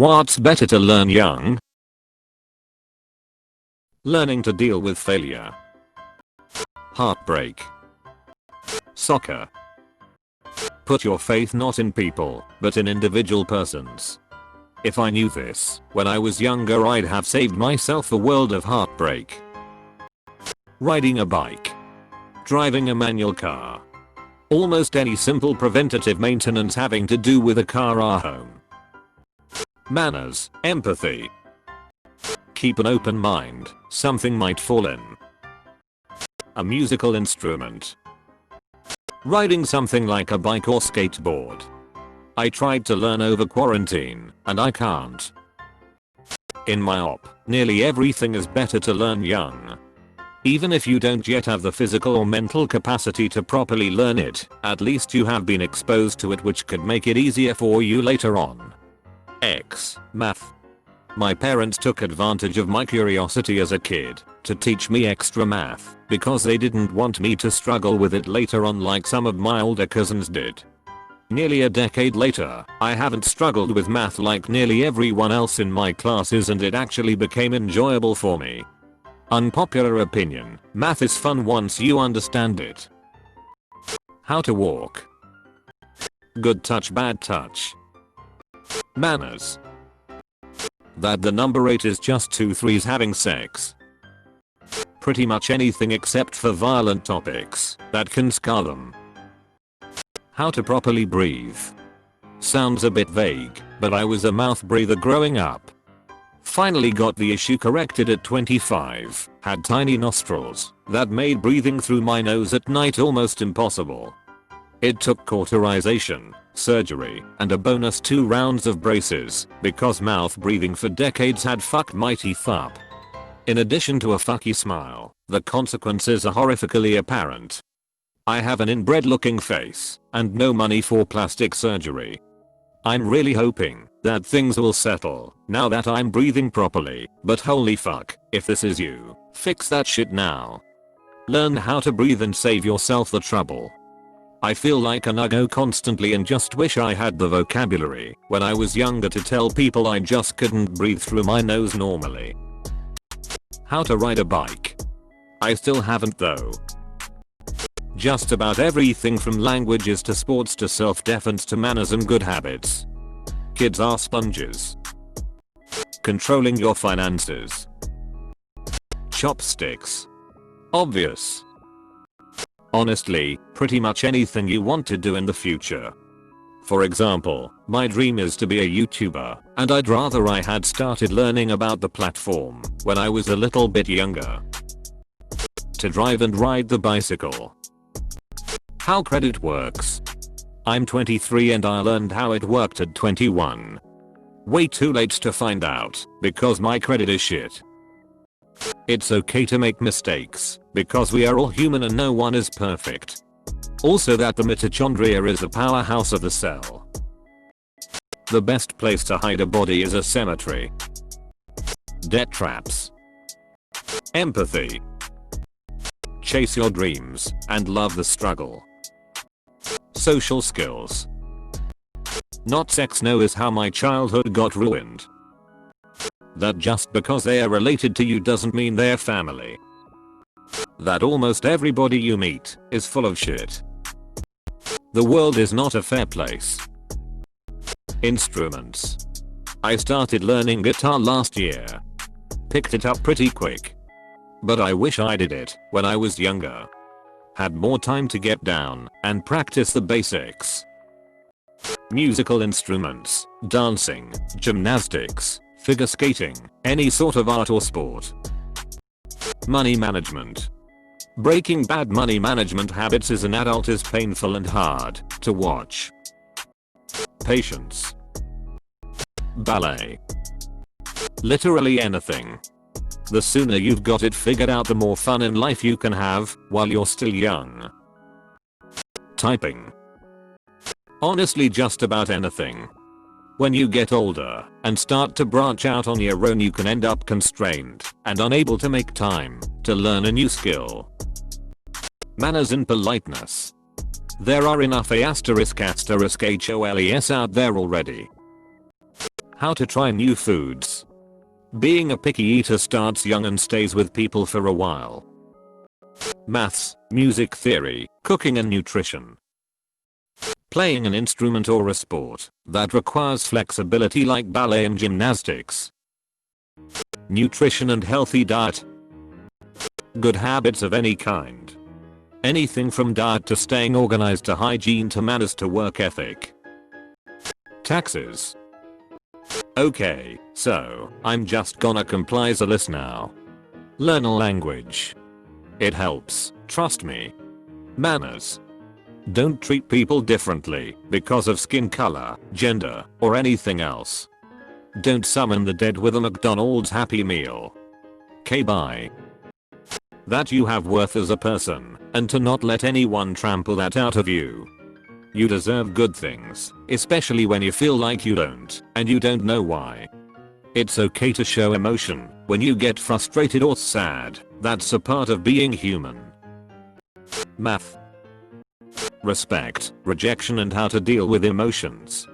What's better to learn young? Learning to deal with failure. Heartbreak. Soccer. Put your faith not in people, but in individual persons. If I knew this when I was younger, I'd have saved myself a world of heartbreak. Riding a bike. Driving a manual car. Almost any simple preventative maintenance having to do with a car or home. Manners, empathy. Keep an open mind, something might fall in. A musical instrument. Riding something like a bike or skateboard. I tried to learn over quarantine, and I can't. In my op, nearly everything is better to learn young. Even if you don't yet have the physical or mental capacity to properly learn it, at least you have been exposed to it, which could make it easier for you later on. Math. My parents took advantage of my curiosity as a kid to teach me extra math because they didn't want me to struggle with it later on like some of my older cousins did. Nearly a decade later, I haven't struggled with math like nearly everyone else in my classes, and it actually became enjoyable for me. Unpopular opinion, math is fun once you understand it. How to walk. Good touch, bad touch. Manners. That the number 8 is just 2 threes having sex. Pretty much anything except for violent topics that can scar them. How to properly breathe. Sounds a bit vague, but I was a mouth breather growing up. Finally got the issue corrected at 25, had tiny nostrils that made breathing through my nose at night almost impossible. It took cauterization, surgery, and a bonus 2 rounds of braces because mouth breathing for decades had fucked my teeth up. In addition to a fucky smile, the consequences are horrifically apparent. I have an inbred looking face and no money for plastic surgery. I'm really hoping that things will settle now that I'm breathing properly, but holy fuck, if this is you, fix that shit now. Learn how to breathe and save yourself the trouble. I feel like an uggo constantly and just wish I had the vocabulary when I was younger to tell people I just couldn't breathe through my nose normally. How to ride a bike. I still haven't though. Just about everything from languages to sports to self-defense to manners and good habits. Kids are sponges. Controlling your finances. Chopsticks. Obvious. Honestly, pretty much anything you want to do in the future. For example, my dream is to be a YouTuber, and I'd rather I had started learning about the platform when I was a little bit younger. To drive and ride the bicycle. How credit works. I'm 23 and I learned how it worked at 21. Way too late to find out because my credit is shit. It's okay to make mistakes because we are all human and no one is perfect. Also that the mitochondria is the powerhouse of the cell. The best place to hide a body is a cemetery. Debt traps. Empathy. Chase your dreams and love the struggle. Social skills. Not sex no is how my childhood got ruined. That just because they are related to you doesn't mean they're family. That almost everybody you meet is full of shit. The world is not a fair place. Instruments. I started learning guitar last year. Picked it up pretty quick. But I wish I did it when I was younger. Had more time to get down and practice the basics. Musical instruments, dancing, gymnastics, figure skating, any sort of art or sport. Money management. Breaking bad money management habits as an adult is painful and hard to watch. Patience. Ballet. Literally anything. The sooner you've got it figured out, the more fun in life you can have while you're still young. Typing. Honestly, just about anything. When you get older and start to branch out on your own, you can end up constrained and unable to make time to learn a new skill. Manners and politeness. There are enough ******************** out there already. How to try new foods. Being a picky eater starts young and stays with people for a while. Maths, music theory, cooking and nutrition. Playing an instrument or a sport that requires flexibility like ballet and gymnastics. Nutrition and healthy diet. Good habits of any kind. Anything from diet to staying organized to hygiene to manners to work ethic. Taxes. Okay, so I'm just gonna compile a list now. Learn a language. It helps, trust me. Manners. Don't treat people differently because of skin color, gender, or anything else. Don't summon the dead with a McDonald's Happy Meal. Bye. That you have worth as a person, and to not let anyone trample that out of you. You deserve good things, especially when you feel like you don't, and you don't know why. It's okay to show emotion when you get frustrated or sad. That's a part of being human. Math. Respect, rejection and how to deal with emotions.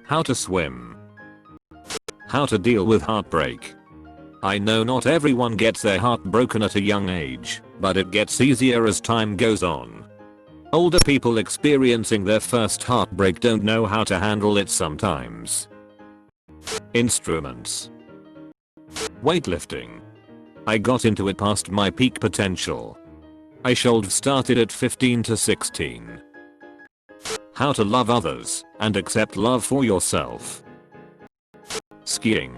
How to swim. How to deal with heartbreak. I know not everyone gets their heart broken at a young age, but it gets easier as time goes on. Older people experiencing their first heartbreak don't know how to handle it sometimes. Instruments. Weightlifting. I got into it past my peak potential. I should have started at 15 to 16. How to love others and accept love for yourself. Skiing.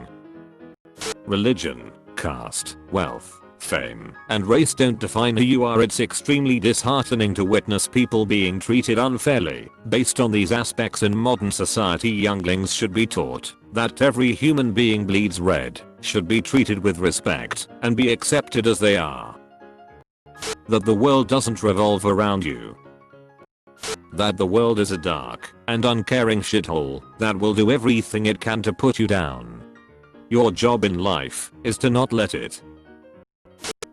Religion, caste, wealth, fame, and race don't define who you are. It's extremely disheartening to witness people being treated unfairly based on these aspects in modern society. Younglings should be taught that every human being bleeds red, should be treated with respect, and be accepted as they are. That the world doesn't revolve around you. That the world is a dark and uncaring shithole that will do everything it can to put you down. Your job in life is to not let it.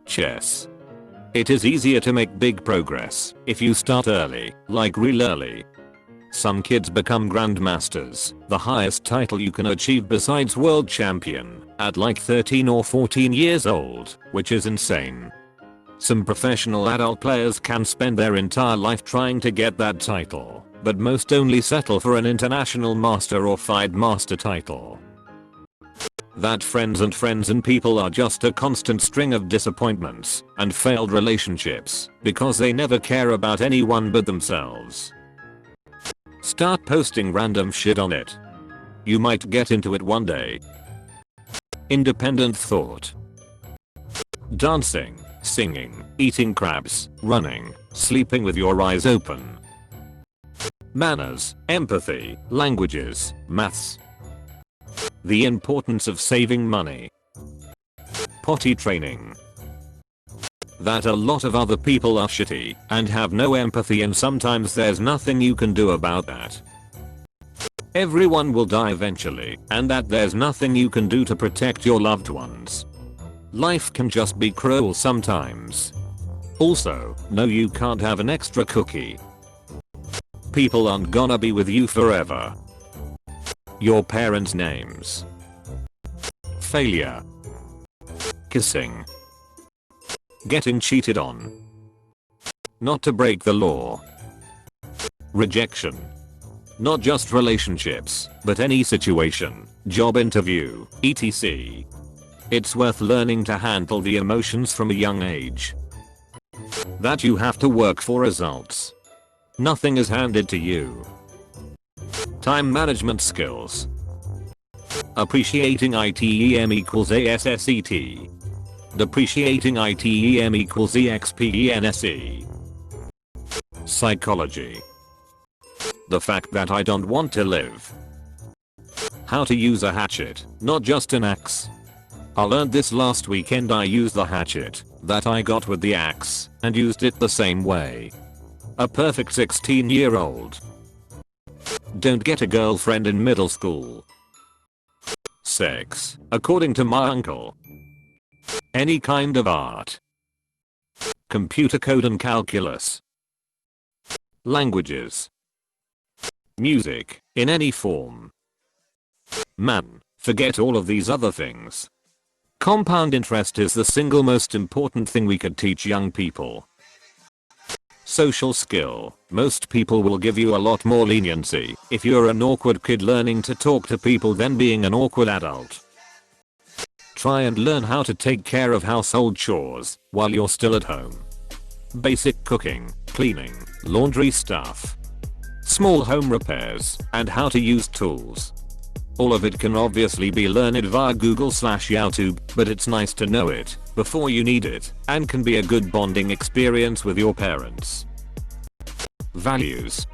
Chess. It is easier to make big progress if you start early, like real early. Some kids become grandmasters, the highest title you can achieve besides world champion, at like 13 or 14 years old, which is insane. Some professional adult players can spend their entire life trying to get that title, but most only settle for an international master or FIDE master title. That friends and people are just a constant string of disappointments and failed relationships because they never care about anyone but themselves. Start posting random shit on it. You might get into it one day. Independent thought. Dancing, singing, eating crabs, running, sleeping with your eyes open. Manners, empathy, languages, maths. The importance of saving money. Potty training. That a lot of other people are shitty and have no empathy, and sometimes there's nothing you can do about that. Everyone will die eventually, and that there's nothing you can do to protect your loved ones. Life can just be cruel sometimes. Also, no, you can't have an extra cookie. People aren't gonna be with you forever. Your parents' names. Failure. Kissing. Getting cheated on. Not to break the law. Rejection. Not just relationships, but any situation, job interview, etc. It's worth learning to handle the emotions from a young age. That you have to work for results. Nothing is handed to you. Time management skills. Appreciating item equals ASSET. Depreciating item equals EXPENSE. Psychology. The fact that I don't want to live. How to use a hatchet, not just an axe. I learned this last weekend. I used the hatchet that I got with the axe and used it the same way. A perfect 16-year-old. Don't get a girlfriend in middle school. Sex, according to my uncle. Any kind of art. Computer code and calculus. Languages. Music, in any form. Man, forget all of these other things. Compound interest is the single most important thing we could teach young people. Social skill. Most people will give you a lot more leniency if you're an awkward kid learning to talk to people than being an awkward adult. Try and learn how to take care of household chores while you're still at home. Basic cooking, cleaning, laundry stuff, small home repairs, and how to use tools. All of it can obviously be learned via Google/YouTube, but it's nice to know it before you need it and can be a good bonding experience with your parents. Values.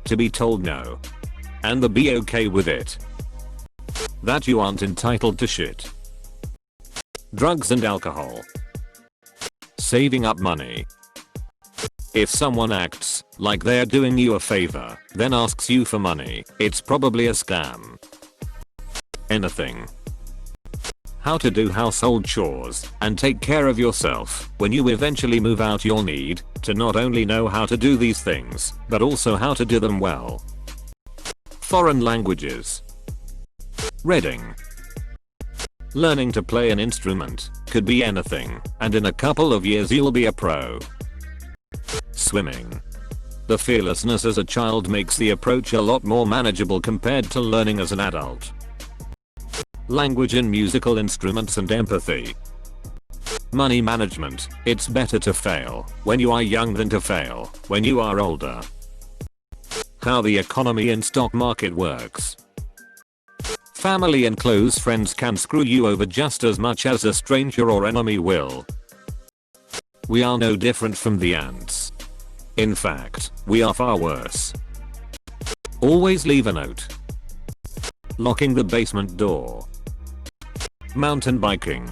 To be told no. And to be okay with it. That you aren't entitled to shit. Drugs and alcohol. Saving up money. If someone acts like they're doing you a favor, then asks you for money, it's probably a scam. Anything. How to do household chores and take care of yourself when you eventually move out. You'll need to not only know how to do these things, but also how to do them well. Foreign languages. Reading. Learning to play an instrument could be anything, and in a couple of years you'll be a pro. Swimming. The fearlessness as a child makes the approach a lot more manageable compared to learning as an adult. Language and musical instruments and empathy. Money management. It's better to fail when you are young than to fail when you are older. How the economy and stock market works. Family and close friends can screw you over just as much as a stranger or enemy will. We are no different from the ants. In fact, we are far worse. Always leave a note. Locking the basement door. Mountain biking.